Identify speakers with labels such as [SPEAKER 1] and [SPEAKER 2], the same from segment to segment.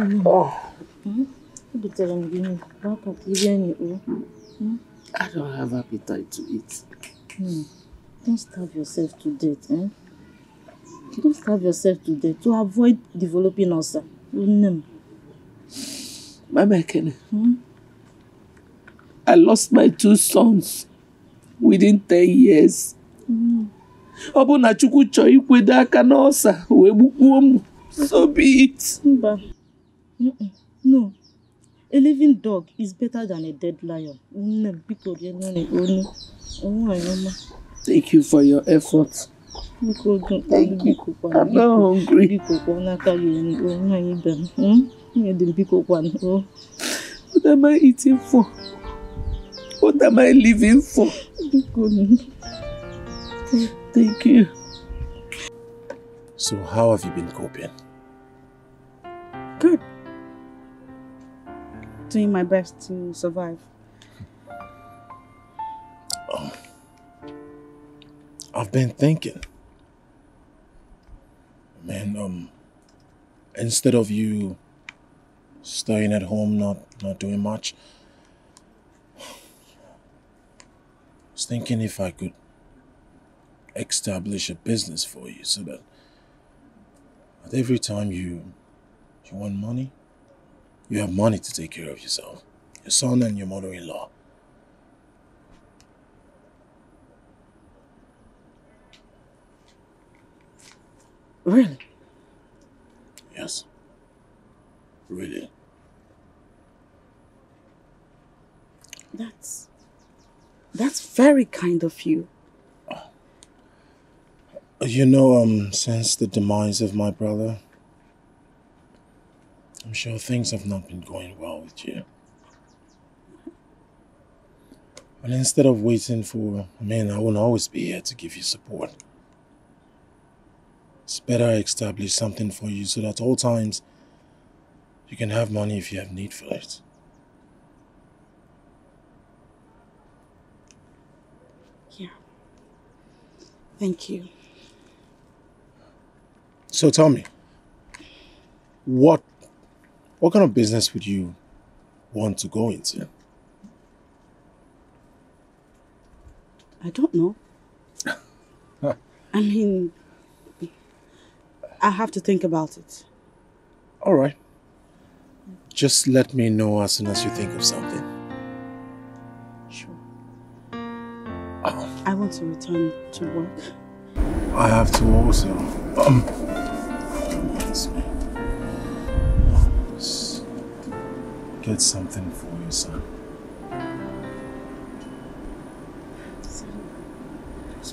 [SPEAKER 1] I don't have appetite to eat.
[SPEAKER 2] Don't starve yourself to death. Don't starve yourself to death to avoid developing ulcer.
[SPEAKER 1] Mama Ekene, I lost my 2 sons within 10 years. So be it.
[SPEAKER 2] No. A living dog is better than a dead lion.
[SPEAKER 1] Thank you for your efforts. Thank you. I'm not hungry. What am I eating for? What am I living for? Thank you.
[SPEAKER 3] So how have you been coping?
[SPEAKER 4] Good. Doing my best to survive.
[SPEAKER 3] I've been thinking. Man, instead of you staying at home, not doing much, I was thinking if I could establish a business for you so that every time you want money, you have money to take care of yourself, your son and your mother-in-law.
[SPEAKER 4] Really?
[SPEAKER 3] Yes. Really.
[SPEAKER 4] That's very kind of you.
[SPEAKER 3] You know, since the demise of my brother, I'm sure things have not been going well with you. And instead of waiting for, I won't always be here to give you support. It's better I establish something for you so that at all times you can have money if you have need for it.
[SPEAKER 4] Yeah. Thank you.
[SPEAKER 3] So tell me, what kind of business would you want to go into?
[SPEAKER 4] I don't know. I have to think about it.
[SPEAKER 3] All right. Just let me know as soon as you think of something.
[SPEAKER 4] Sure. I want to return to work.
[SPEAKER 3] I have to also. Just get something for you, son.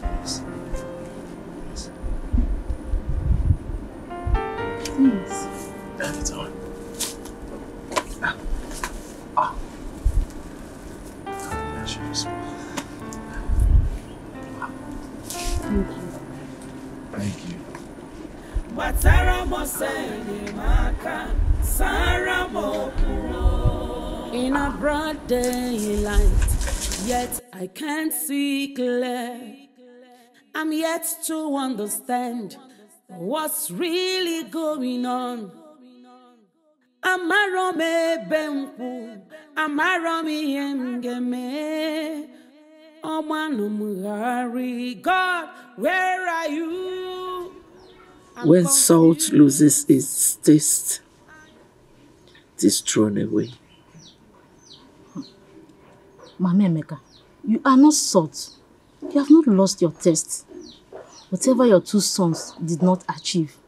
[SPEAKER 3] Please.
[SPEAKER 4] Please.
[SPEAKER 3] Anytime. Thank you.
[SPEAKER 5] In a broad daylight, yet I can't see clear. I'm yet to understand what's really going on. Amarome benku, amarome engeme. Omanumari, God, where are you?
[SPEAKER 1] When salt loses its taste, it is thrown away.
[SPEAKER 2] Mama Emeka, you are not salt. You have not lost your taste. Whatever your 2 sons did not achieve,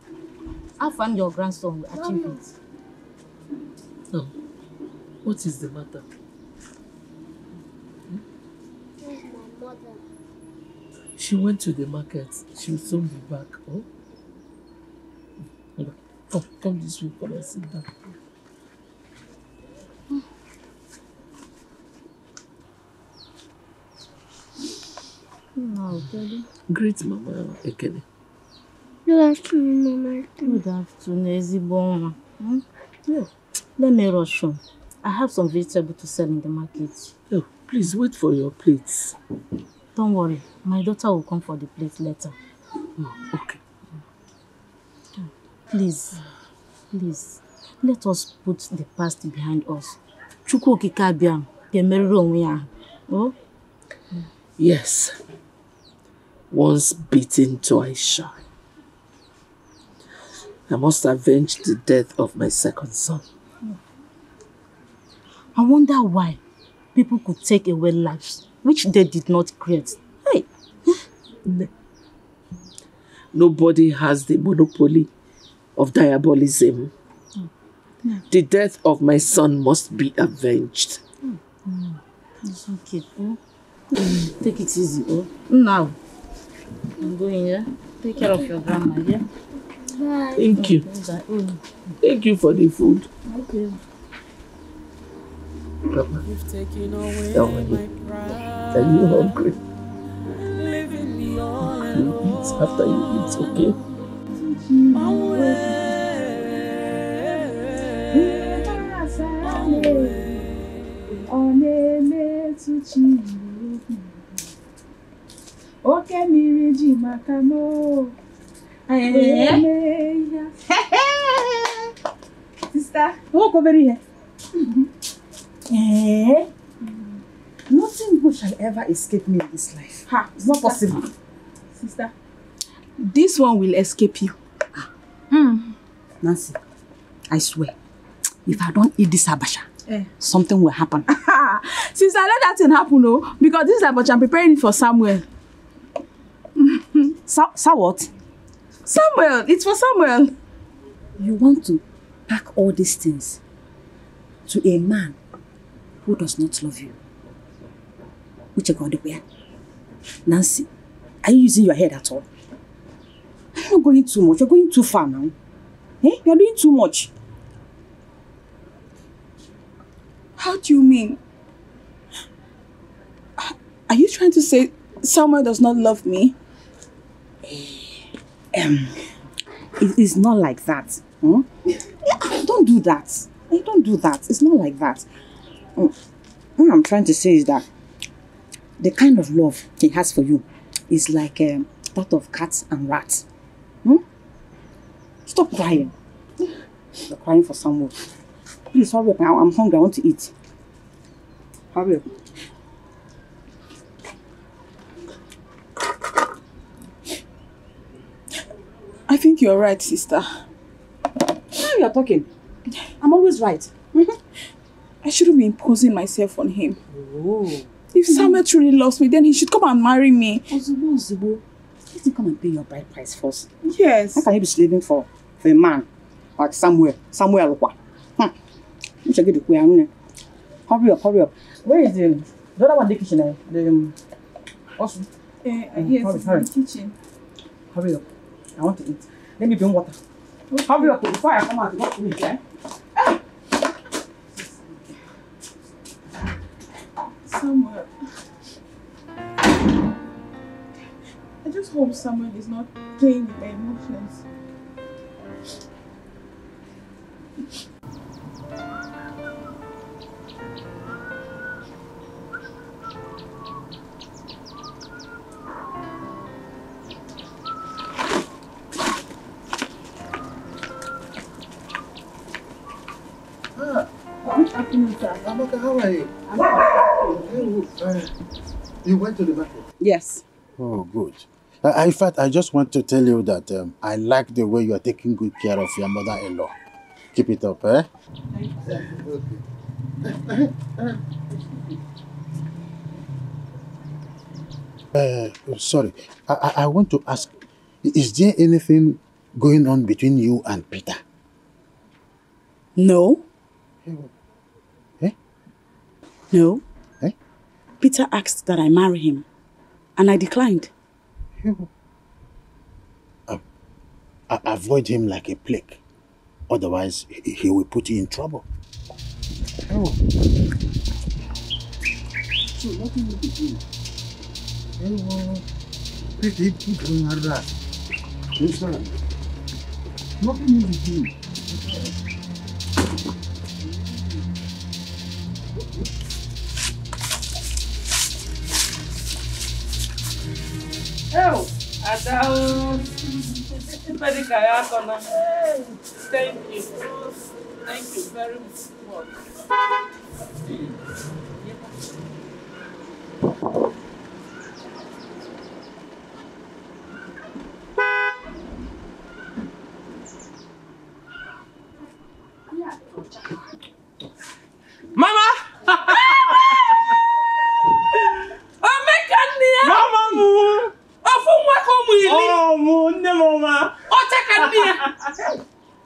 [SPEAKER 2] I found your grandson will achieve it.
[SPEAKER 1] Oh, what is the matter?
[SPEAKER 6] Where's my mother?
[SPEAKER 1] She went to the market. She will soon be back. Oh? Come this way. Come and sit down.
[SPEAKER 2] No, Daddy.
[SPEAKER 1] Great Mama Ekene.
[SPEAKER 6] Good afternoon, Mama.
[SPEAKER 2] Good afternoon, Eziboma. Yeah. Let me rush on. I have some vegetables to sell in the market.
[SPEAKER 1] Oh, please wait for your plates.
[SPEAKER 2] Don't worry. My daughter will come for the plate later.
[SPEAKER 1] Oh, okay.
[SPEAKER 2] Please. Please. Let us put the past behind us. Chukwu okike abịa ga-emerịrị onwe ya. Oh?
[SPEAKER 1] Yes. Once beaten, twice shy. I must avenge the death of my second son.
[SPEAKER 2] I wonder why people could take away lives which they did not create. Hey.
[SPEAKER 1] Nobody has the monopoly of diabolism. The death of my son must be avenged.
[SPEAKER 2] It's okay. Oh? Take it easy. Oh? Now, I'm going, yeah? Take care of your grandma, yeah?
[SPEAKER 6] Bye.
[SPEAKER 1] Thank you. Thank you for the food.
[SPEAKER 2] Okay.
[SPEAKER 1] Papa,
[SPEAKER 5] You've taken away
[SPEAKER 1] how are you?
[SPEAKER 5] my pride.
[SPEAKER 1] Are you hungry?
[SPEAKER 5] Leaving me all
[SPEAKER 1] You
[SPEAKER 5] alone.
[SPEAKER 1] eat after you eat, okay?
[SPEAKER 4] Okay, Miriji Makamo. Sister, walk over here. Nothing good shall ever escape me in this life. It's not possible. Sister, this one will escape you.
[SPEAKER 7] Nancy, I swear, if I don't eat this abacha, something will happen.
[SPEAKER 4] Sister, let that thing happen, no? Because this is about I'm preparing it for Samuel.
[SPEAKER 7] What?
[SPEAKER 4] Samuel, it's for Samuel.
[SPEAKER 7] You want to pack all these things to a man who does not love you? Which are going to wear? Nancy, are you using your head at all? You're not going too much. You're going too far now. You're doing too much.
[SPEAKER 4] How do you mean? Are you trying to say Samuel does not love me?
[SPEAKER 7] It is not like that. Don't do that. Don't do that. It's not like that. What I'm trying to say is that the kind of love he has for you is like that of cats and rats. Stop crying. You're crying for someone. Please hurry up. I'm hungry. I want to eat. Hurry up.
[SPEAKER 4] I think you're right, sister.
[SPEAKER 7] Now you're talking. I'm always right.
[SPEAKER 4] I shouldn't be imposing myself on him.
[SPEAKER 7] Oh.
[SPEAKER 4] If Samuel truly loves me, then he should come and marry me.
[SPEAKER 7] Ozubo. Let him come and pay your bride price first.
[SPEAKER 4] Yes.
[SPEAKER 7] How can you be slaving for a man like Samuel? You should get the queen. Hurry up, hurry up. Where is the other one in the kitchen?
[SPEAKER 4] Yes,
[SPEAKER 7] hurry.
[SPEAKER 4] in the kitchen.
[SPEAKER 7] Hurry up. I want to eat. Let me bring water. Okay. Hurry up before I come out. Not to eat,
[SPEAKER 4] Samuel. I just hope Samuel is not playing with my emotions.
[SPEAKER 3] Good afternoon, sir. Amaka, how are you? You went to the market?
[SPEAKER 4] Yes.
[SPEAKER 3] Oh, good. In fact, I just want to tell you that I like the way you are taking good care of your mother-in-law. Keep it up, eh?
[SPEAKER 4] Thank you, sir.
[SPEAKER 3] Okay. Sorry, I want to ask, is there anything going on between you and Peter?
[SPEAKER 4] No.
[SPEAKER 3] Eh?
[SPEAKER 4] No.
[SPEAKER 3] Eh?
[SPEAKER 4] Peter asked that I marry him, and I declined.
[SPEAKER 3] Avoid him like a plague. Otherwise, he will put you in trouble. Oh. So, what will you be doing? Nothing you be doing.
[SPEAKER 5] Oh, Adao. Thank you.
[SPEAKER 1] Thank you very much.
[SPEAKER 5] Mama! Mama mu! Ofu nwa ko mu ili. Oh mu nne mama. O taka nne.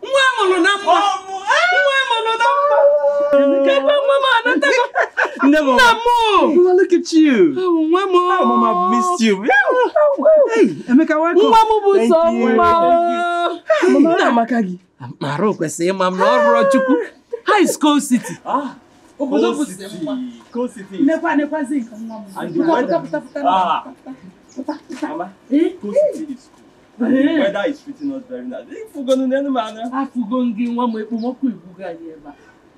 [SPEAKER 5] Nwa mulu na mma. Nwa mulu na mma. Mama anataka. Nne mama. Mama, look at you. Nwa mu. Mama, I've missed you. Hey, Emeka, welcome. Nwa mu bu so mma. Mama na makagi. Maro kwese mam na obro chuku. High School City. Cold City. Nekwa zinka nwa mu. And the weather. Mama, Cold City is cool. And the weather is treating us very nice.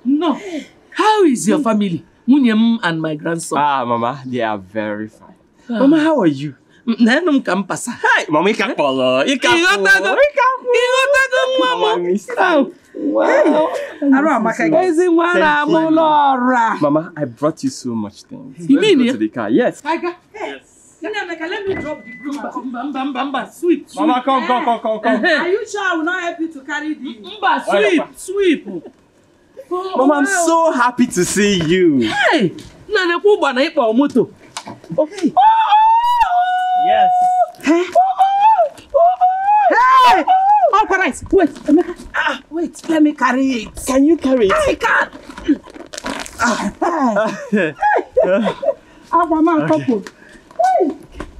[SPEAKER 1] No. How is your family? Munyem and my grandson.
[SPEAKER 5] Mama, they are very fine. Mama, how are you?
[SPEAKER 1] Nenum kampasa.
[SPEAKER 5] Hi, Mama, Mama, I brought you so much things.
[SPEAKER 1] You mean
[SPEAKER 5] go to the car? Yes.
[SPEAKER 1] Yes. Let me drop the broom. Sweep.
[SPEAKER 5] Mama, come.
[SPEAKER 4] Are you sure I will not help you to carry the...
[SPEAKER 1] Sweep.
[SPEAKER 5] Mama, I'm so happy to see you.
[SPEAKER 1] Hey! Nana kuba na ipa moto. Okay.
[SPEAKER 5] Yes.
[SPEAKER 1] Hey! Oh, Christ. Wait, Emeka. Wait, let me carry it.
[SPEAKER 5] Can you carry it?
[SPEAKER 1] I can't.
[SPEAKER 4] Mama, couple.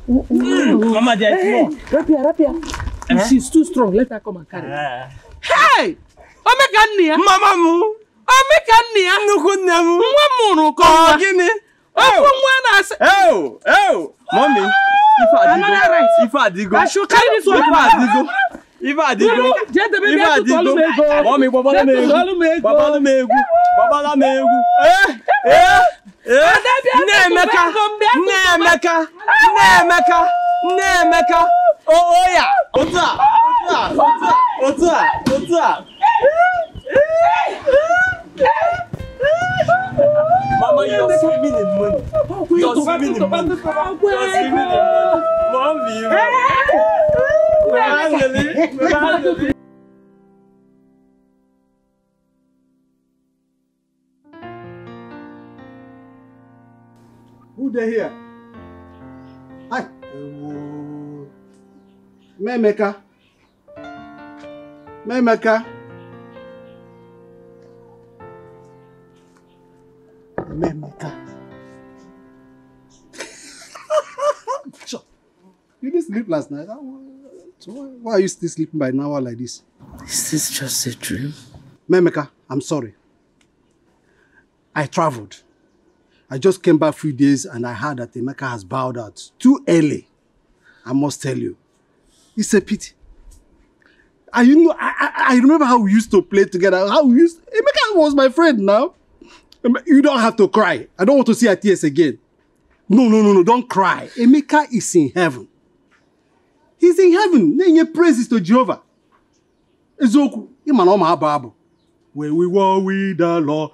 [SPEAKER 5] Mama, there's more.
[SPEAKER 1] Rapia. If she's too strong, let her come and carry it. Hey! Omeka nnia.
[SPEAKER 5] Mama mu.
[SPEAKER 1] Omeka nnia.
[SPEAKER 5] Nuku nemu.
[SPEAKER 1] Nwa munu ko.
[SPEAKER 5] Oh, gini.
[SPEAKER 1] Ofu nwa na ase.
[SPEAKER 5] Oh. Mommy. If I digo.
[SPEAKER 1] I should carry this one.
[SPEAKER 5] If I digo. Mommy, Baba la megu. Nemeka. Oh yeah. Ota. Mama, you're swimming in money. Mommy.
[SPEAKER 8] Who they here? Hi. Memeka. Memeka. You didn't sleep last night. So why are you still sleeping by an hour like this?
[SPEAKER 1] Is this just a dream?
[SPEAKER 8] Memeka, I'm sorry. I traveled. I just came back a few days and I heard that Emeka has bowed out too early. I must tell you. It's a pity. I remember how we used to play together. Emeka was my friend now. You don't have to cry. I don't want to see her tears again. No, don't cry. Emeka is in heaven. He's in heaven. Then praises to Jehovah. Ezoku, where we were with the Lord.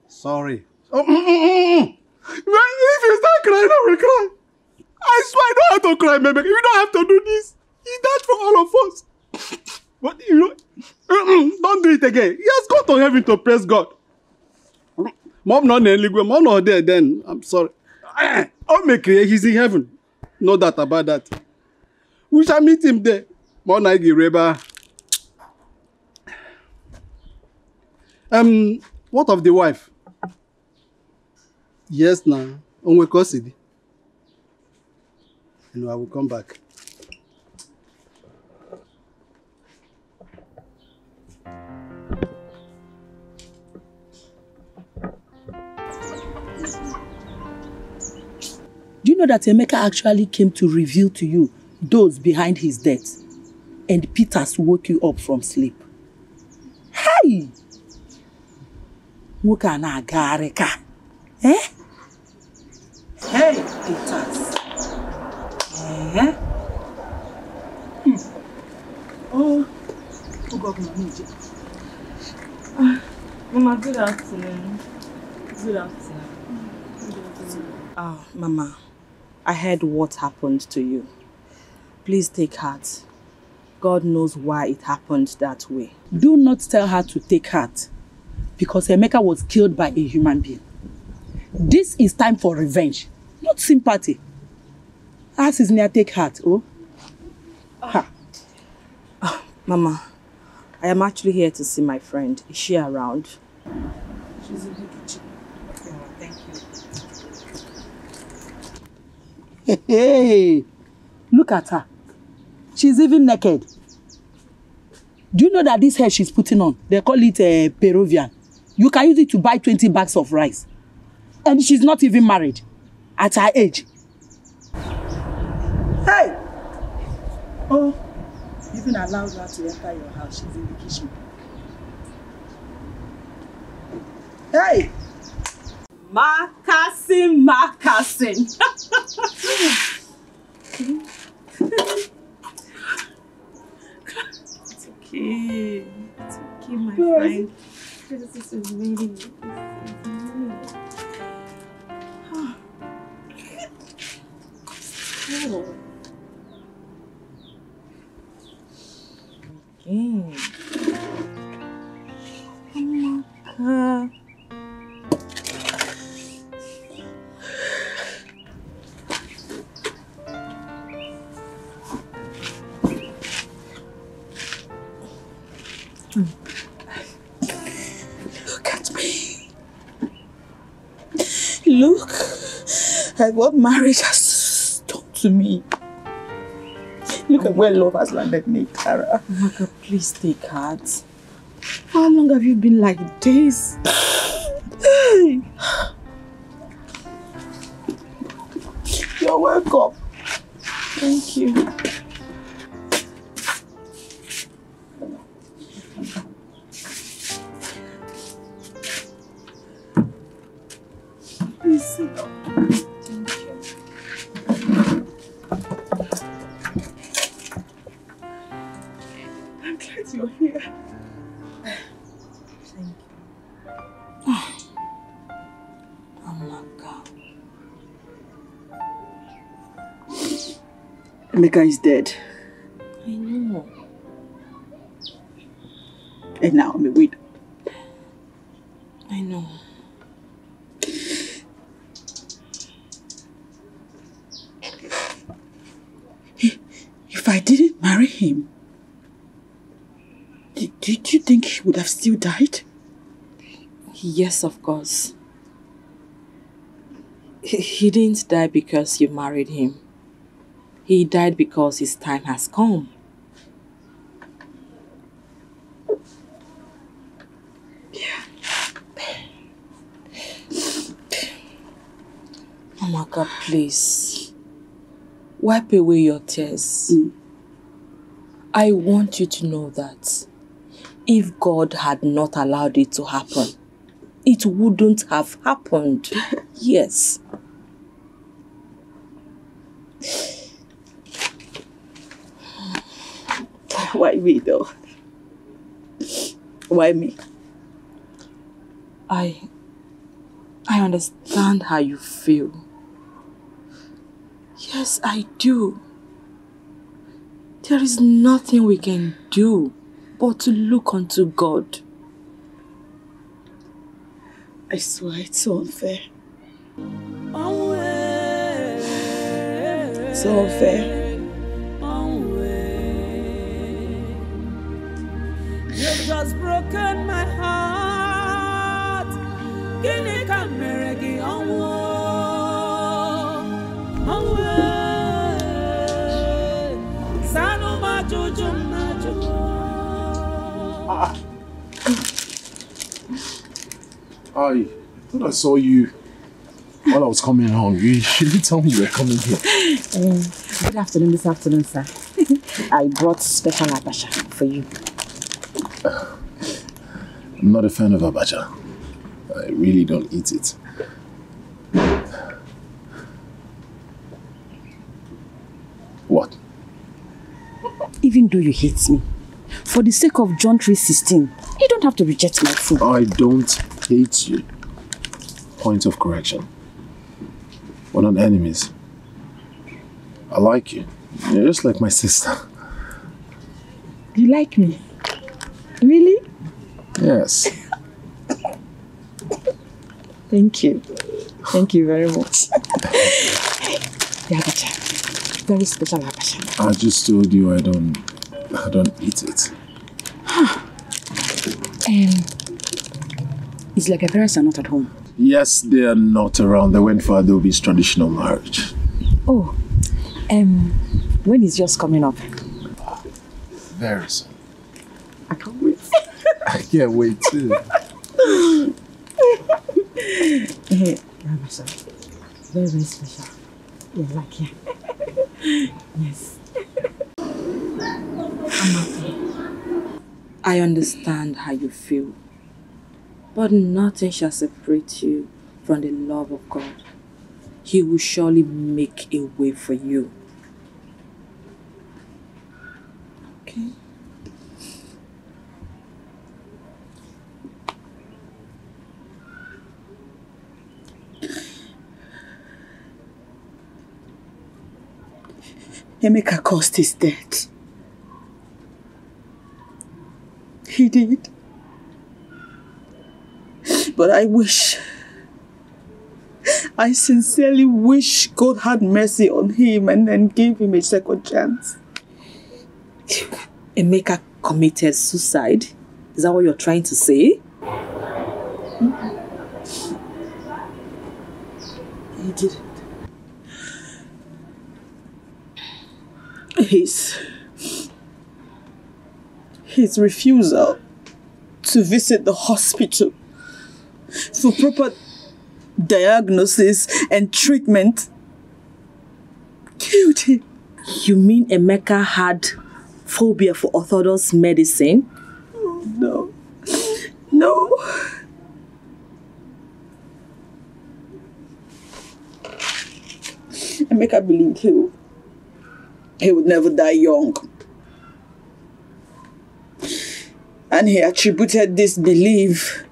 [SPEAKER 8] Sorry. If you start crying, I will cry. I swear I don't have to cry, Emeka. You don't have to do this. He died for all of us. But don't do it again. He has gone to heaven to praise God. Mom not there then. I'm sorry. He's in heaven. No doubt about that. We shall meet him there. What of the wife? Yes, now. And I will come back.
[SPEAKER 9] Do you know that Emeka actually came to reveal to you those behind his death? And Peters woke you up from sleep. Hey! Muka na agareka. Eh? Hey, Peters. Eh? Oh, God,
[SPEAKER 4] Mama, good afternoon. Good afternoon.
[SPEAKER 7] Mama, I heard what happened to you. Please take heart. God knows why it happened that way.
[SPEAKER 9] Do not tell her to take heart, because Emeka was killed by a human being. This is time for revenge, not sympathy. As is near, take heart, oh?
[SPEAKER 7] Mama, I am actually here to see my friend. Is she around?
[SPEAKER 9] She's in the kitchen.
[SPEAKER 7] Okay, well, thank you.
[SPEAKER 9] Hey, look at her. She's even naked. Do you know that this hair she's putting on, they call it Peruvian? You can use it to buy 20 bags of rice. And she's not even married at her age. Hey! Oh, you even allowed her to enter your house. She's in the kitchen. Hey!
[SPEAKER 7] Makasin.
[SPEAKER 4] It's okay. It's okay, my friend. This is really
[SPEAKER 9] Look at me. Look at what marriage has done to me. Look at where love has landed me, Tara.
[SPEAKER 7] Maka, please take heart.
[SPEAKER 9] How long have you been like this? You're welcome.
[SPEAKER 4] Thank you.
[SPEAKER 9] Please sit down.
[SPEAKER 4] Thank you.
[SPEAKER 9] I'm glad you're here.
[SPEAKER 4] Thank you.
[SPEAKER 7] Oh my God.
[SPEAKER 9] Emeka is dead.
[SPEAKER 7] I know.
[SPEAKER 9] And now I'm a widow.
[SPEAKER 7] I know.
[SPEAKER 9] If I didn't marry him, did you think he would have still died?
[SPEAKER 7] Yes, of course. He didn't die because you married him. He died because his time has come. Oh my God, please. Wipe away your tears. I want you to know that if God had not allowed it to happen, it wouldn't have happened. Yes.
[SPEAKER 9] Why me though? Why me?
[SPEAKER 7] I understand how you feel. Yes, I do. There is nothing we can do but to look unto God.
[SPEAKER 9] I swear it's so unfair. So unfair.
[SPEAKER 5] You've just broken my heart. Kini kameregi onwo. Sanu majuju maju.
[SPEAKER 3] I thought I saw you while I was coming home. You didn't tell me you were coming here.
[SPEAKER 7] Good afternoon this afternoon, sir. I brought special abacha for you.
[SPEAKER 3] I'm not a fan of abacha. I really don't eat it. What?
[SPEAKER 7] Even though you hate me, For the sake of John 3:16, you don't have to reject my food.
[SPEAKER 3] I don't hate you. Point of correction. We're not enemies. I like you. You're just like my sister.
[SPEAKER 7] You like me? Really?
[SPEAKER 3] Yes.
[SPEAKER 7] Thank you. Thank you very much. The abacha. Very special abacha.
[SPEAKER 3] I just told you I don't eat it.
[SPEAKER 7] It's like your parents are not at home.
[SPEAKER 3] Yes, they are not around. They went for Adobe's traditional marriage.
[SPEAKER 7] Oh, when is yours coming up?
[SPEAKER 3] Very soon.
[SPEAKER 7] I can't wait.
[SPEAKER 3] I can't wait too.
[SPEAKER 7] Very, very special. Yeah, like yeah. Yes. I understand how you feel, but nothing shall separate you from the love of God. He will surely make a way for you. Okay? Emeka caused his death. He did. But I sincerely wish God had mercy on him and then gave him a second chance. Emeka committed suicide? Is that what you're trying to say? He didn't. His refusal to visit the hospital for proper diagnosis and treatment killed him. You mean Emeka had phobia for orthodox medicine? Oh, no. No. Emeka believed he would never die young. And he attributed this belief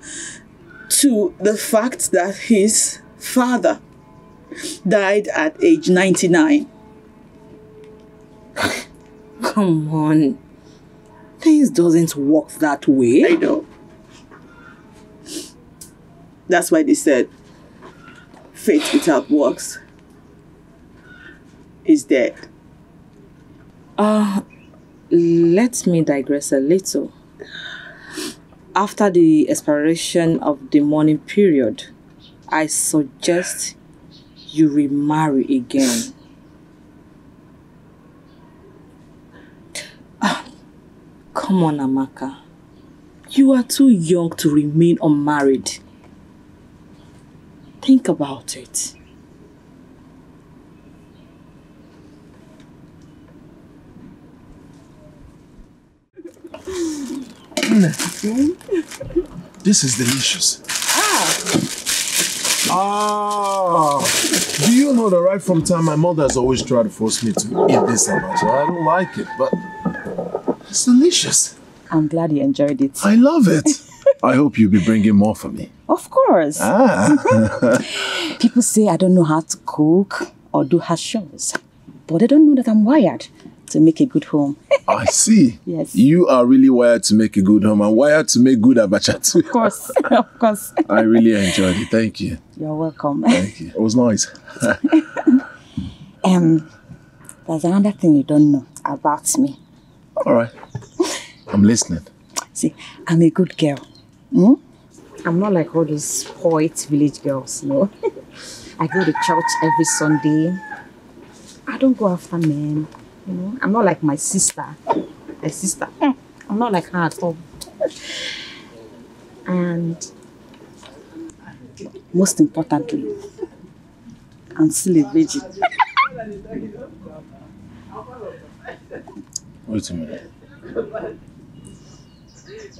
[SPEAKER 7] to the fact that his father died at age 99. Come on. Things doesn't work that way. I know. That's why they said faith without works is dead. Let me digress a little. After the expiration of the mourning period, I suggest you remarry again. Come on, Amaka. You are too young to remain unmarried. Think about it.
[SPEAKER 3] This is delicious. Do you know that right from time my mother has always tried to force me to eat this abacha? I don't like it, but it's delicious.
[SPEAKER 7] I'm glad you enjoyed it.
[SPEAKER 3] I love it. I hope you'll be bringing more for me.
[SPEAKER 7] Of course. People say I don't know how to cook or do house chores, but they don't know that I'm wired to make a good home.
[SPEAKER 3] I see.
[SPEAKER 7] Yes.
[SPEAKER 3] You are really wired to make a good home and wired to make good abacha too.
[SPEAKER 7] Of course. Of course.
[SPEAKER 3] I really enjoyed it. Thank you.
[SPEAKER 7] You're welcome.
[SPEAKER 3] Thank you. It was nice.
[SPEAKER 7] There's another thing you don't know about me.
[SPEAKER 3] All right. I'm listening.
[SPEAKER 7] See, I'm a good girl. I'm not like all those poet village girls, no. I go to church every Sunday. I don't go after men, you know. I'm not like my sister. I'm not like her at all. And most importantly, I'm still a virgin.
[SPEAKER 3] Wait a minute.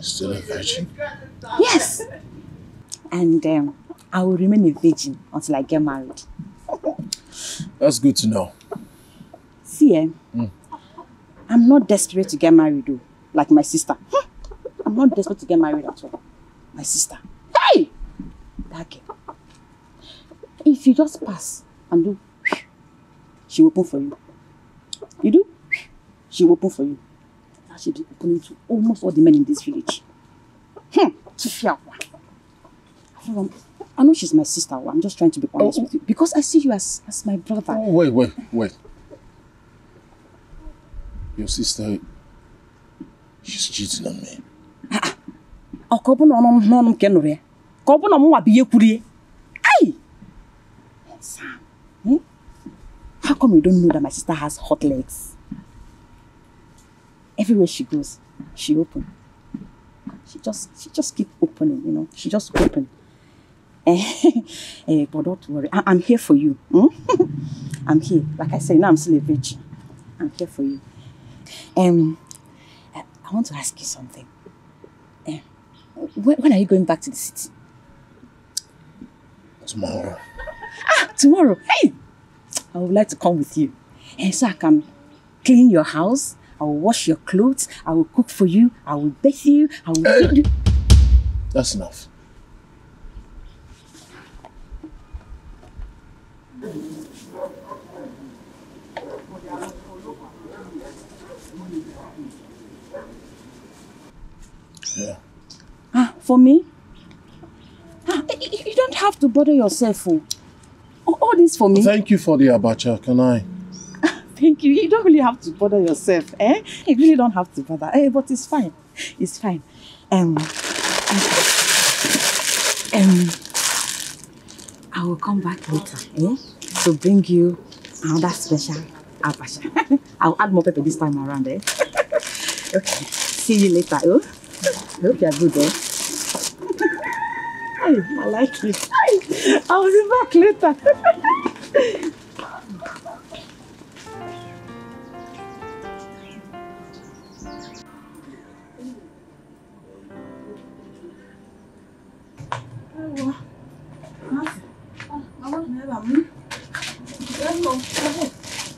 [SPEAKER 3] Still a virgin?
[SPEAKER 7] Yes. And I will remain a virgin until I get married.
[SPEAKER 3] That's good to know.
[SPEAKER 7] See, I'm not desperate to get married though. like my sister. I'm not desperate to get married at all. My sister. Hey! That girl. If you just pass and do, she will open for you. You do, she will open for you. Now she'll be opening to almost all the men in this village. I know she's my sister. I'm just trying to be honest with you. Because I see you as my brother.
[SPEAKER 3] Oh, wait. Your sister, she's cheating on me.
[SPEAKER 7] Sam, how come you don't know that my sister has hot legs? Everywhere she goes, she opens. She just keep opening, you know. She just open. But don't worry, I'm here for you. I'm here. Like I said, now I'm still a virgin. I'm here for you. I want to ask you something. When are you going back to the city?
[SPEAKER 3] Tomorrow.
[SPEAKER 7] Tomorrow. Hey! I would like to come with you. So I can clean your house. I will wash your clothes. I will cook for you. I will bathe you. I will feed you.
[SPEAKER 3] That's enough. Yeah.
[SPEAKER 7] For me? You don't have to bother yourself. All this for me.
[SPEAKER 3] Thank you for the abacha. Can I?
[SPEAKER 7] Thank you. You don't really have to bother yourself. You really don't have to bother. But it's fine. It's fine. I will come back later. To bring you another special abacha. I'll add more pepper this time around. Okay. See you later. I hope you are good. I like it. I'll be back later.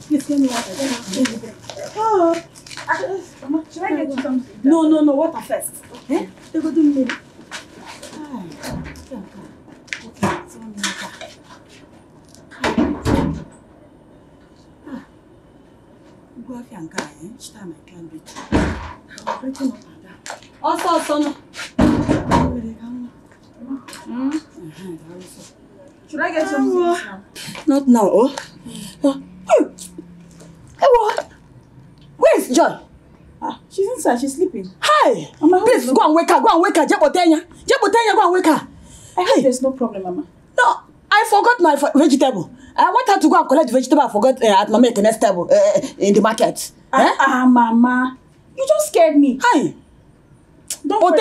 [SPEAKER 4] Please get me water. Should I get you something? No, water first. Okay? They go do me. Should I get some food now?
[SPEAKER 7] Not now. Where's Joy?
[SPEAKER 4] She's inside. She's sleeping.
[SPEAKER 7] Hey! Please go and wake her. Go and wake her. Jebotenya, go and wake her.
[SPEAKER 4] I hope there's no problem, Mama.
[SPEAKER 7] No, I forgot my vegetable. I want her to go and collect the vegetable I forgot at Mama Ekene's table in the market.
[SPEAKER 4] Mama. You just scared me.
[SPEAKER 7] Hi.
[SPEAKER 4] Don't worry.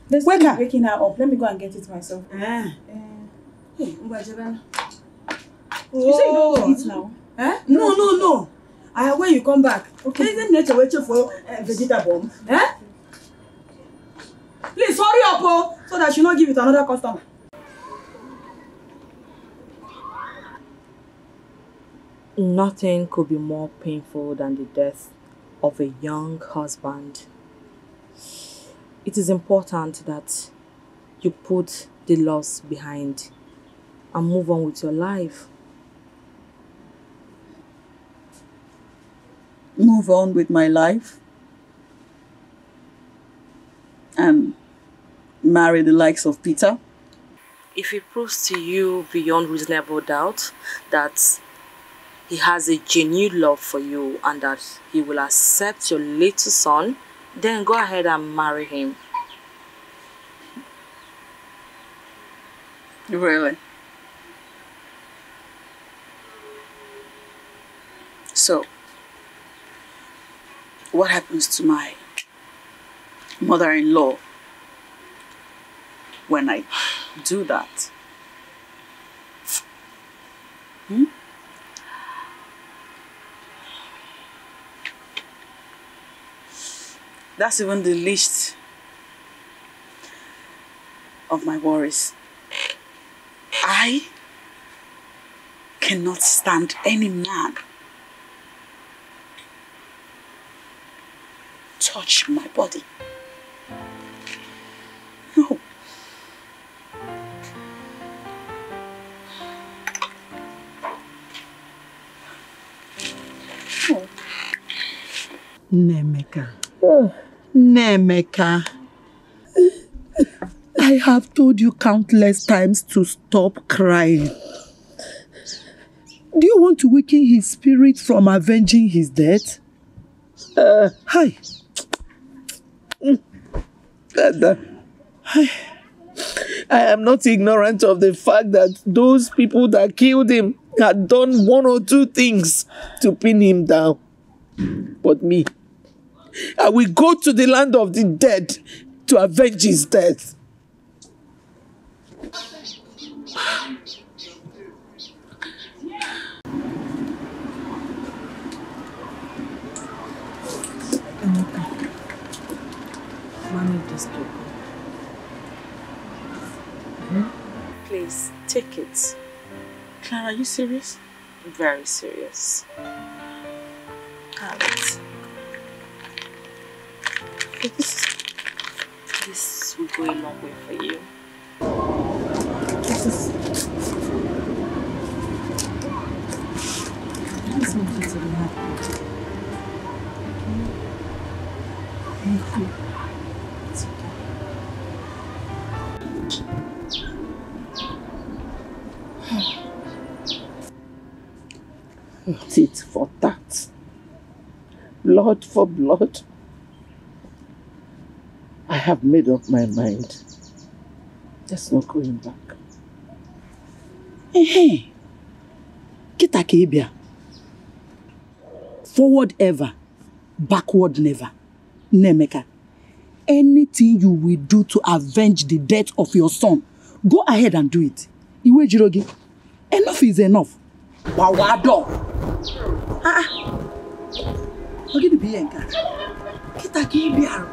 [SPEAKER 7] There's
[SPEAKER 4] wake her. Waking her up. Let me go and get it myself.
[SPEAKER 7] Hey,
[SPEAKER 4] you say you don't want to eat now?
[SPEAKER 7] No.
[SPEAKER 4] When you come back. Okay. Isn't nature waiting for vegetable? Please hurry up, so that she not give it to another customer.
[SPEAKER 2] Nothing could be more painful than the death of a young husband. It is important that you put the loss behind and move on with your life.
[SPEAKER 7] Move on with my life and marry the likes of Peter?
[SPEAKER 2] If it proves to you beyond reasonable doubt that he has a genuine love for you and that he will accept your little son, then go ahead and marry him.
[SPEAKER 7] Really? So, what happens to my mother-in-law when I do that? That's even the least of my worries. I cannot stand any man touch my body. No. Oh.
[SPEAKER 9] Nemeka. Nemeka. I have told you countless times to stop crying. Do you want to weaken his spirit from avenging his death? Hi.
[SPEAKER 1] Dada, I am not ignorant of the fact that those people that killed him had done one or two things to pin him down. But me, I will go to the land of the dead to avenge his death.
[SPEAKER 2] Please, take it.
[SPEAKER 1] Clara, are you serious?
[SPEAKER 2] Very serious. Have it. This will go a long way for you.
[SPEAKER 7] Just want you to be happy. Thank you. It's okay.
[SPEAKER 1] Tit for tat. Blood for blood. I have made up my mind. There's no going back.
[SPEAKER 9] Hey, kita kibia. Forward ever, backward never. Nemeka, anything you will do to avenge the death of your son, go ahead and do it. Iwe Jirogi, enough is enough. Wawado. Ogi di biyenka. Kita kibia.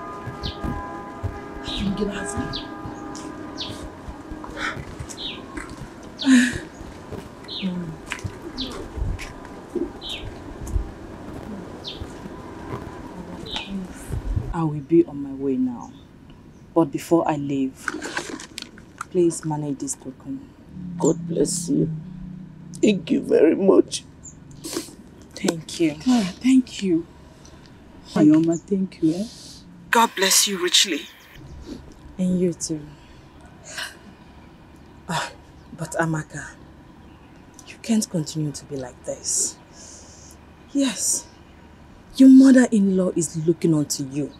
[SPEAKER 9] You get us.
[SPEAKER 2] I will be on my way now. But before I leave, please manage this token.
[SPEAKER 1] God bless you. Thank you very much.
[SPEAKER 2] Thank you.
[SPEAKER 9] Thank you. Ayoma, thank you.
[SPEAKER 1] God bless you richly.
[SPEAKER 2] And you too. But Amaka, you can't continue to be like this. Yes, your mother-in-law is looking onto you.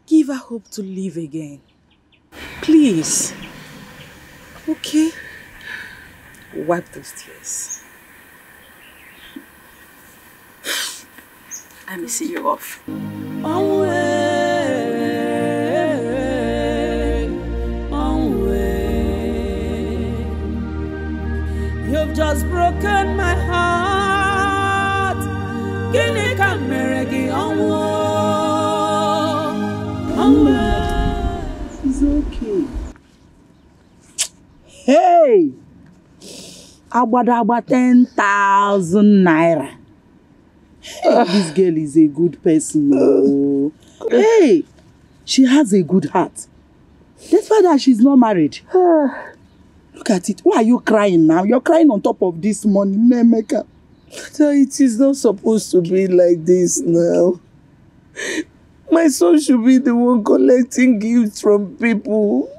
[SPEAKER 2] Give her hope to live again. Please. Okay? Wipe those tears. Let me see you off.
[SPEAKER 5] You've just broken my heart. Kini kameregi onwo.
[SPEAKER 9] It's okay. Hey! Abadaba 10,000 naira. Hey, this girl is a good person. Oh. Hey! She has a good heart. Despite that she's not married. Look at it. Why are you crying now? You're crying on top of this money, Nemeka.
[SPEAKER 1] It is not supposed to be like this now. My son should be the one collecting gifts from people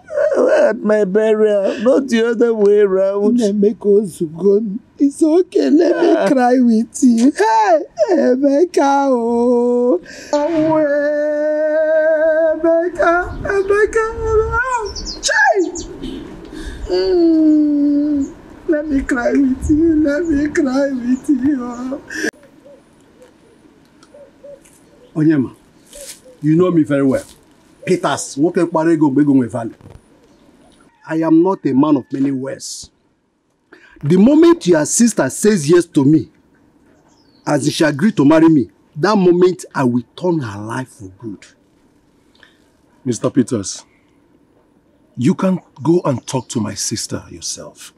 [SPEAKER 1] at my burial, not the other way around.
[SPEAKER 9] Nemeka, gone. It's okay. Let me cry with you. Hey, Emeka, oh. Emeka. Child. Let me cry with you. Let me cry with you.
[SPEAKER 8] Onyema, you know me very well. Peters, I am not a man of many words. The moment your sister says yes to me, as she agreed to marry me, that moment I will turn her life for good.
[SPEAKER 3] Mr. Peters, you can go and talk to my sister yourself.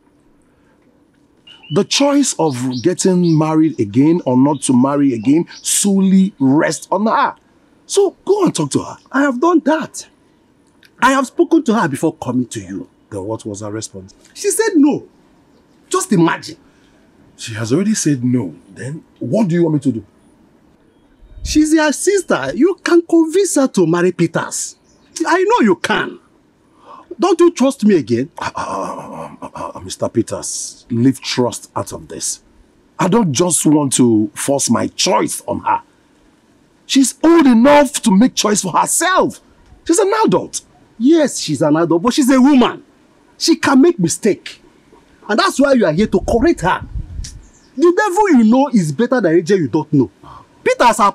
[SPEAKER 3] The choice of getting married again or not to marry again solely rests on her.
[SPEAKER 8] So go and talk to her. I have done that. I have spoken to her before coming to you.
[SPEAKER 3] Then what was her response?
[SPEAKER 8] She said no. Just imagine.
[SPEAKER 3] She has already said no. Then what do you want me to do?
[SPEAKER 8] She's your sister. You can convince her to marry Peters. I know you can. Don't you trust me again?
[SPEAKER 3] Mr. Peters, leave trust out of this. I don't just want to force my choice on her. She's old enough to make choice for herself. She's an adult.
[SPEAKER 8] Yes, she's an adult, but she's a woman. She can make mistake. And that's why you are here to correct her. The devil you know is better than AJ you don't know. Peters, I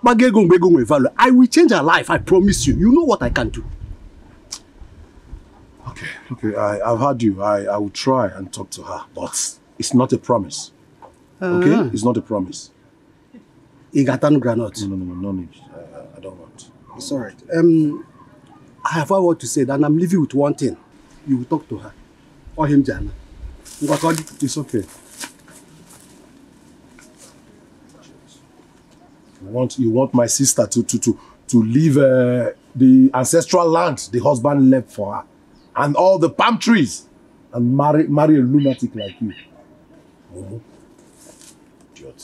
[SPEAKER 8] will change her life, I promise you. You know what I can do.
[SPEAKER 3] Okay, I've heard you. I will try and talk to her, but it's not a promise. Okay? It's not a promise.
[SPEAKER 8] Granot.
[SPEAKER 3] No need. I don't want.
[SPEAKER 8] It's alright. I have a word to say, and I'm leaving with one thing. You will talk to her. Or him, Jana.
[SPEAKER 3] It's okay. You want my sister to leave the ancestral land the husband left for her, and all the palm trees, and marry a lunatic like you. Idiot.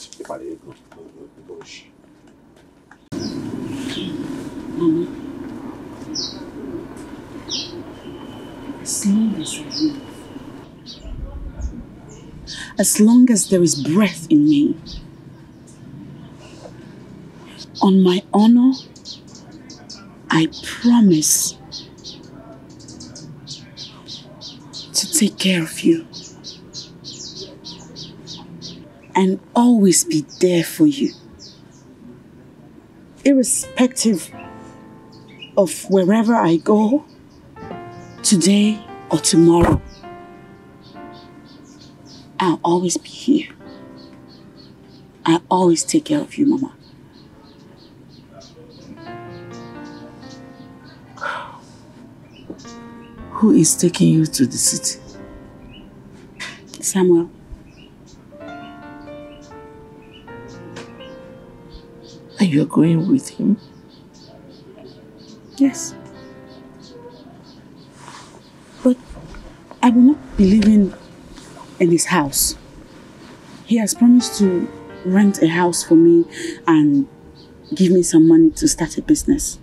[SPEAKER 7] As long as I live, as long as there is breath in me, on my honor, I promise to take care of you and always be there for you, irrespective of wherever I go, today or tomorrow. I'll always be here. I'll always take care of you, Mama.
[SPEAKER 1] Who is taking you to the city?
[SPEAKER 7] Samuel.
[SPEAKER 1] And you're going with him?
[SPEAKER 7] Yes. But I will not be living in his house. He has promised to rent a house for me and give me some money to start a business.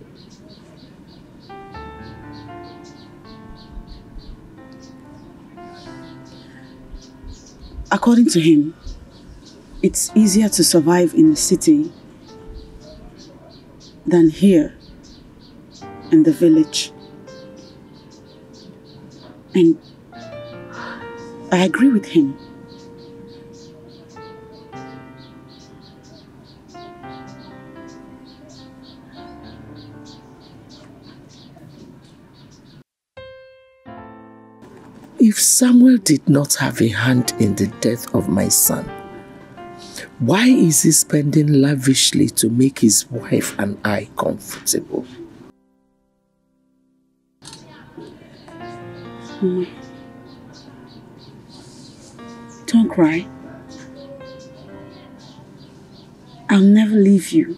[SPEAKER 7] According to him, it's easier to survive in the city than here in the village. And I agree with him.
[SPEAKER 1] If Samuel did not have a hand in the death of my son, why is he spending lavishly to make his wife and I comfortable?
[SPEAKER 7] Mama, don't cry. I'll never leave you.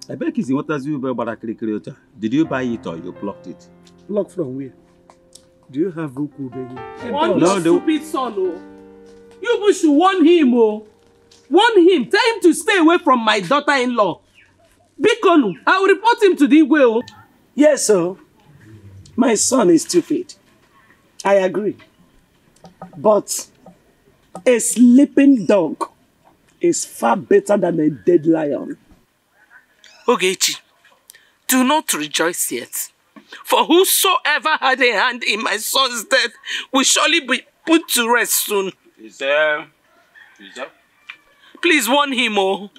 [SPEAKER 10] I beg you, what does you buy? Did you buy it or you plucked it?
[SPEAKER 8] Plucked from where? Do you have Goku, baby?
[SPEAKER 5] No, stupid son, oh. You should warn him, oh. Warn him. Tell him to stay away from my daughter-in-law. Bikonu, I will report him to the Igwe, oh.
[SPEAKER 1] Yes, sir. My son is stupid. I agree. But a sleeping dog is far better than a dead lion.
[SPEAKER 5] Ogechi, do not rejoice yet. For whosoever had a hand in my son's death will surely be put to rest soon.
[SPEAKER 10] Is there?
[SPEAKER 5] Please warn him, oh.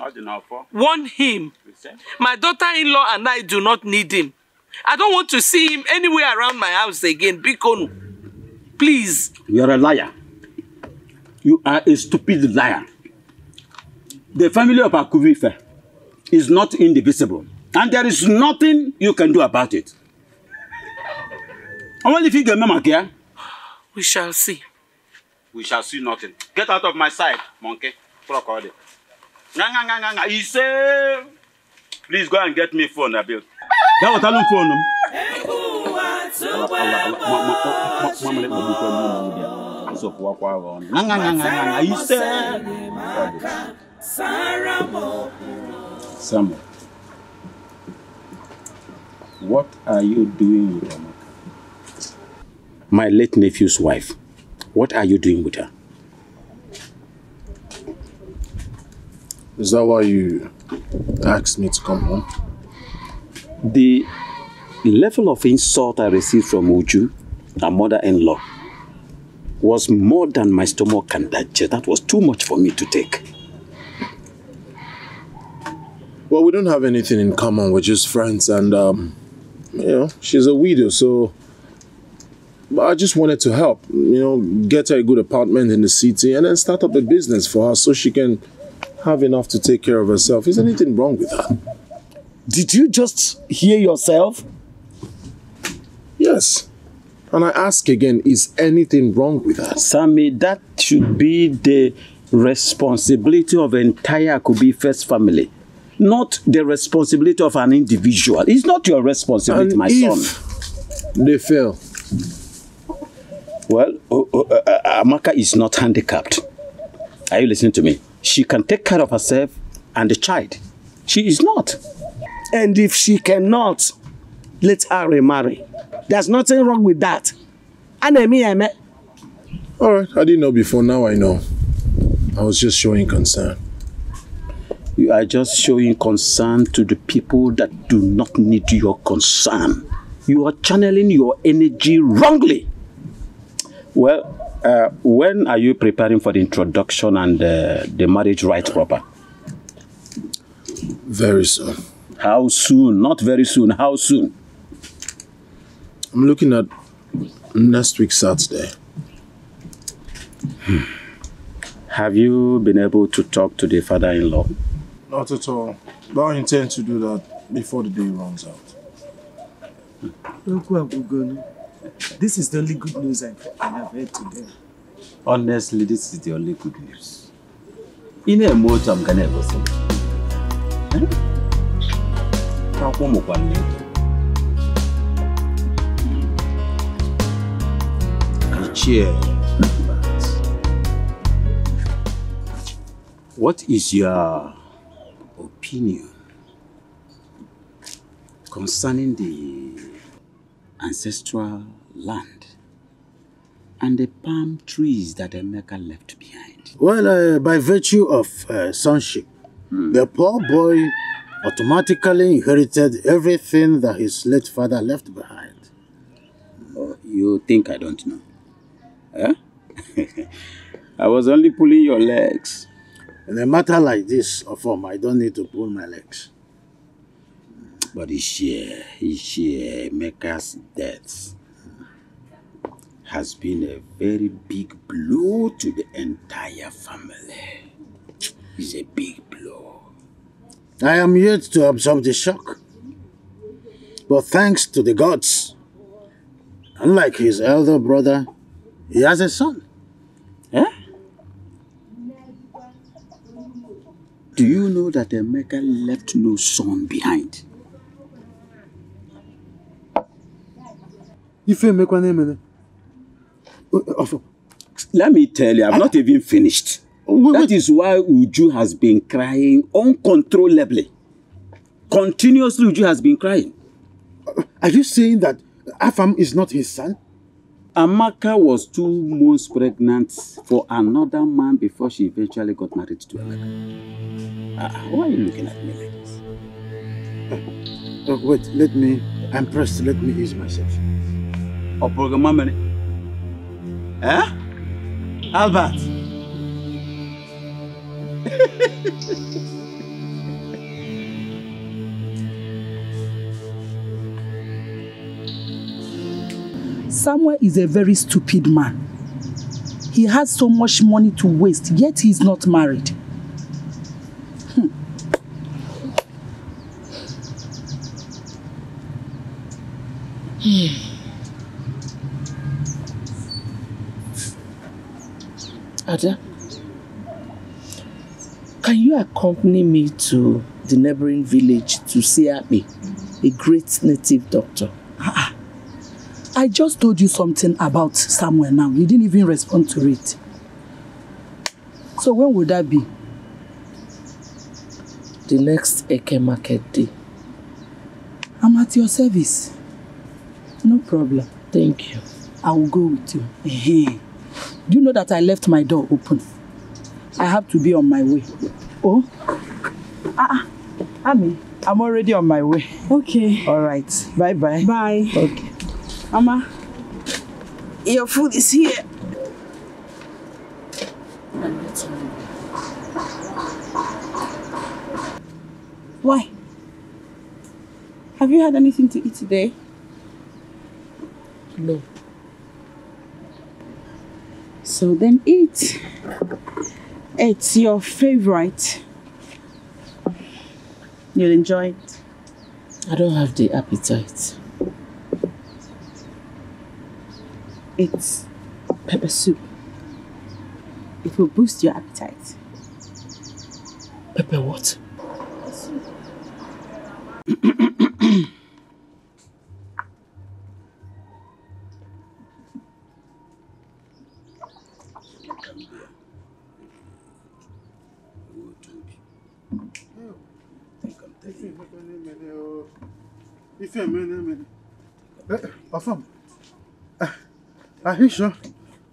[SPEAKER 5] Warn him. My daughter-in-law and I do not need him. I don't want to see him anywhere around my house again. Bikonu. Please.
[SPEAKER 10] You're a liar. You are a stupid liar. The family of Akuvife is not indivisible. And there is nothing you can do about it. I want to figure Mama here.
[SPEAKER 5] We shall see.
[SPEAKER 10] we shall see nothing. Get out of my sight, monkey. Crocodile. He say, please go and get me phone, Abil. That was a phone. He said, Samuel, what are you doing with Amaka? My late nephew's wife. What are you doing with her?
[SPEAKER 3] Is that why you asked me to come home?
[SPEAKER 10] The level of insult I received from Uju, her mother-in-law, was more than my stomach can digest. That was too much for me to take.
[SPEAKER 3] Well, we don't have anything in common. We're just friends, and she's a widow, so I just wanted to help. Get her a good apartment in the city, and then start up a business for her so she can have enough to take care of herself. Is anything wrong with that?
[SPEAKER 1] Did you just hear yourself?
[SPEAKER 3] Yes. And I ask again, is anything wrong with that?
[SPEAKER 10] Sammy, that should be the responsibility of the entire Akubi First family, not the responsibility of an individual. It's not your responsibility,
[SPEAKER 3] and
[SPEAKER 10] my
[SPEAKER 3] if
[SPEAKER 10] son.
[SPEAKER 3] They fail.
[SPEAKER 10] Well, Amaka is not handicapped. Are you listening to me? She can take care of herself and the child. She is not.
[SPEAKER 1] And if she cannot, let her remarry. There's nothing wrong with that.
[SPEAKER 3] All right, I didn't know before, now I know. I was just showing concern.
[SPEAKER 10] You are just showing concern to the people that do not need your concern. You are channeling your energy wrongly. Well, when are you preparing for the introduction and the marriage rite proper?
[SPEAKER 3] Very soon.
[SPEAKER 10] How soon? Not very soon. How soon?
[SPEAKER 3] I'm looking at next week Saturday.
[SPEAKER 10] Have you been able to talk to the father-in-law?
[SPEAKER 3] Not at all. But I intend to do that before the day runs out.
[SPEAKER 1] This is the only good news I have heard today.
[SPEAKER 10] Honestly, this is the only good news. In a motor, I'm going to go see. What is your opinion concerning the ancestral land and the palm trees that Emeka left behind?
[SPEAKER 8] Well, by virtue of sonship, the poor boy automatically inherited everything that his late father left behind.
[SPEAKER 10] Oh, you think I don't know? Huh? I was only pulling your legs.
[SPEAKER 8] In a matter like this, Ofom, I don't need to pull my legs.
[SPEAKER 10] But Emeka's death has been a very big blow to the entire family. It's a big blow.
[SPEAKER 8] I am yet to absorb the shock. But thanks to the gods, unlike his elder brother, he has a son.
[SPEAKER 10] Eh? Do you know that Emeka left no son behind? Let me tell you, I'm not even finished. That is why Uju has been crying uncontrollably. Continuously, Uju has been crying.
[SPEAKER 8] Are you saying that Afam is not his son?
[SPEAKER 10] Amaka was 2 months pregnant for another man before she eventually got married to Emeka. Why are you looking at me like this?
[SPEAKER 8] Wait, I'm pressed, let me ease myself.
[SPEAKER 10] Eh? Albert?
[SPEAKER 9] Samuel is a very stupid man. He has so much money to waste, yet he is not married.
[SPEAKER 1] Ada, can you accompany me to the neighboring village to see Abi, a great native doctor?
[SPEAKER 9] I just told you something about Samuel now. You didn't even respond to it. So when would that be?
[SPEAKER 1] The next Eke market day.
[SPEAKER 9] I'm at your service. No problem.
[SPEAKER 1] Thank you.
[SPEAKER 9] I will go with you. Hey. Do you know that I left my door open? I have to be on my way. Oh? Ami, I'm already on my way.
[SPEAKER 4] Okay.
[SPEAKER 9] All right. Bye-bye.
[SPEAKER 4] Bye.
[SPEAKER 9] Okay.
[SPEAKER 4] Mama, your food is here. Why? Have you had anything to eat today?
[SPEAKER 1] No.
[SPEAKER 4] So then eat. It's your favorite. You'll enjoy it.
[SPEAKER 1] I don't have the appetite.
[SPEAKER 4] It's pepper soup. It will boost your appetite.
[SPEAKER 1] Pepper what?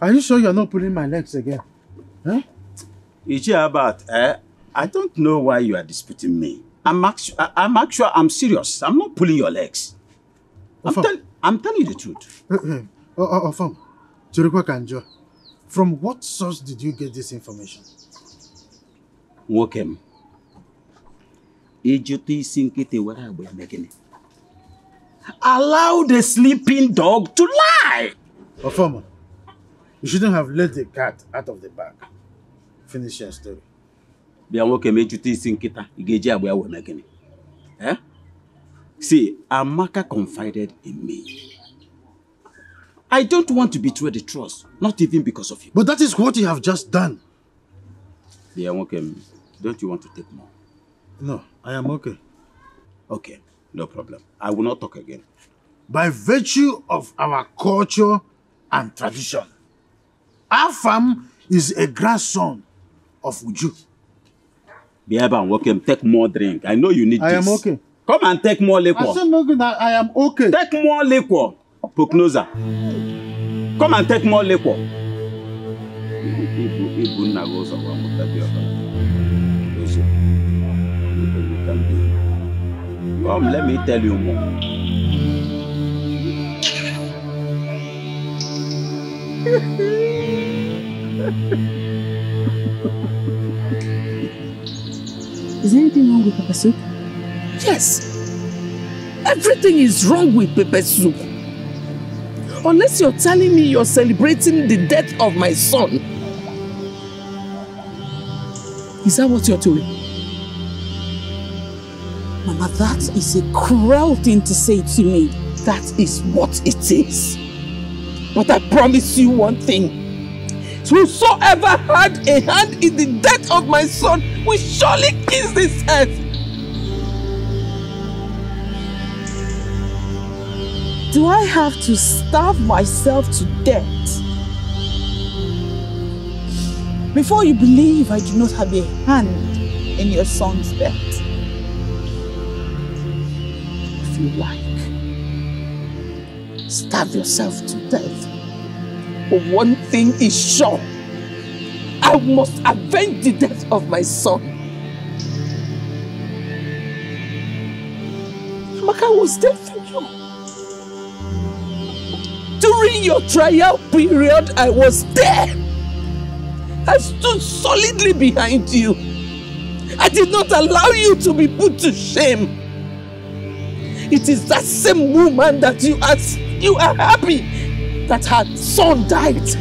[SPEAKER 8] Are you sure you're not pulling my legs again? Huh?
[SPEAKER 10] I don't know why you are disputing me. I'm serious. I'm not pulling your legs. I'm telling you the truth.
[SPEAKER 8] From what source did you get this information?
[SPEAKER 10] Wokem. Allow the sleeping dog to lie.
[SPEAKER 8] You shouldn't have let the cat out of the bag. Finish your story.
[SPEAKER 10] See, Amaka confided in me. I don't want to betray the trust, not even because of you.
[SPEAKER 8] But that is what you have just done.
[SPEAKER 10] Don't you want to take more?
[SPEAKER 8] No, I am okay.
[SPEAKER 10] Okay, no problem. I will not talk again.
[SPEAKER 8] By virtue of our culture and tradition, Afam is a grandson of Uju.
[SPEAKER 10] Take more drink. I know you need this.
[SPEAKER 8] I am okay.
[SPEAKER 10] Come and take more liquor.
[SPEAKER 8] I am okay.
[SPEAKER 10] Take more liquor. Pugnosa. Come and take more liquor. Come, let me tell you more.
[SPEAKER 4] Is there anything wrong with pepper soup?
[SPEAKER 1] Yes. Everything is wrong with pepper soup. Unless you're telling me you're celebrating the death of my son. Is that what you're doing?
[SPEAKER 4] Mama, that is a cruel thing to say to me.
[SPEAKER 1] That is what it is. But I promise you one thing. Whosoever had a hand in the death of my son will surely kiss this earth.
[SPEAKER 4] Do I have to starve myself to death before you believe I do not have a hand in your son's death?
[SPEAKER 1] If you like, starve yourself to death. But one thing is sure. I must avenge the death of my son. Amaka was there for you. During your trial period, I was there. I stood solidly behind you. I did not allow you to be put to shame. It is that same woman that you are happy that her son died.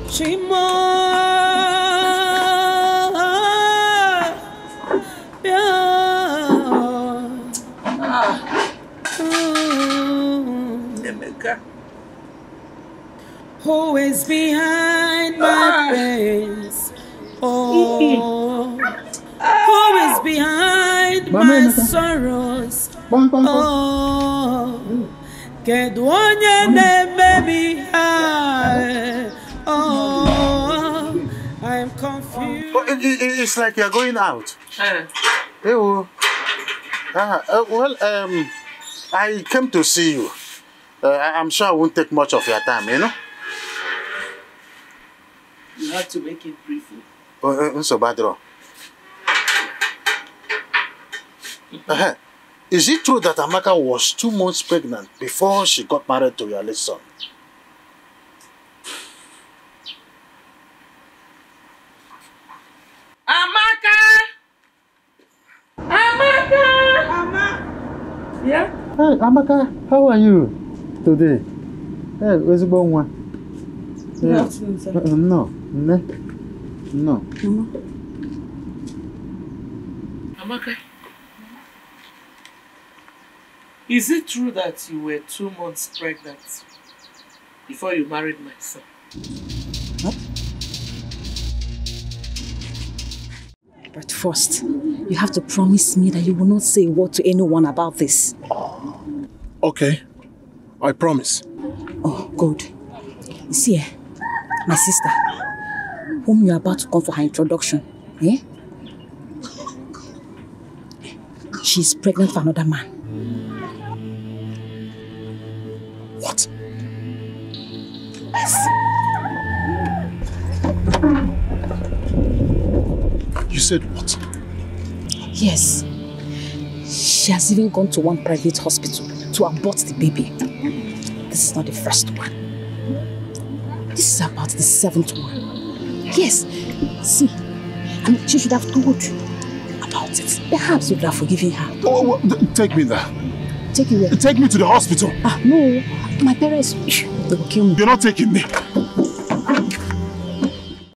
[SPEAKER 5] Chima. Who is behind my face? Oh, who is behind my sorrows? Oh, get one your name, baby. Oh, I'm confused.
[SPEAKER 11] Oh, it's like you're going out. Hey, well, I came to see you. I'm sure I won't take much of your time, you know?
[SPEAKER 1] You have to make it brief.
[SPEAKER 11] So bad, Is it true that Amaka was 2 months pregnant before she got married to your late son?
[SPEAKER 5] Amaka! Yeah?
[SPEAKER 11] Hey, Amaka, how are you today? Hey, where's the one?
[SPEAKER 2] Good afternoon, sir.
[SPEAKER 11] No.
[SPEAKER 1] Amaka, is it true that you were 2 months pregnant before you married my son?
[SPEAKER 7] What? But first, you have to promise me that you will not say a word to anyone about this.
[SPEAKER 3] Okay, I promise.
[SPEAKER 7] Oh, good. You see, my sister, whom you are about to come for her introduction, she's pregnant for another man.
[SPEAKER 3] What?
[SPEAKER 7] Yes.
[SPEAKER 3] You said what?
[SPEAKER 7] Yes. She has even gone to one private hospital to abort the baby. This is not the first one. This is about the 7th one. Yes. See, she should have told you about it. Perhaps you would have forgiven her.
[SPEAKER 3] Oh, take me there.
[SPEAKER 7] Take you where?
[SPEAKER 3] Take me to the hospital.
[SPEAKER 7] No. My parents, they will kill me.
[SPEAKER 3] You're not taking me.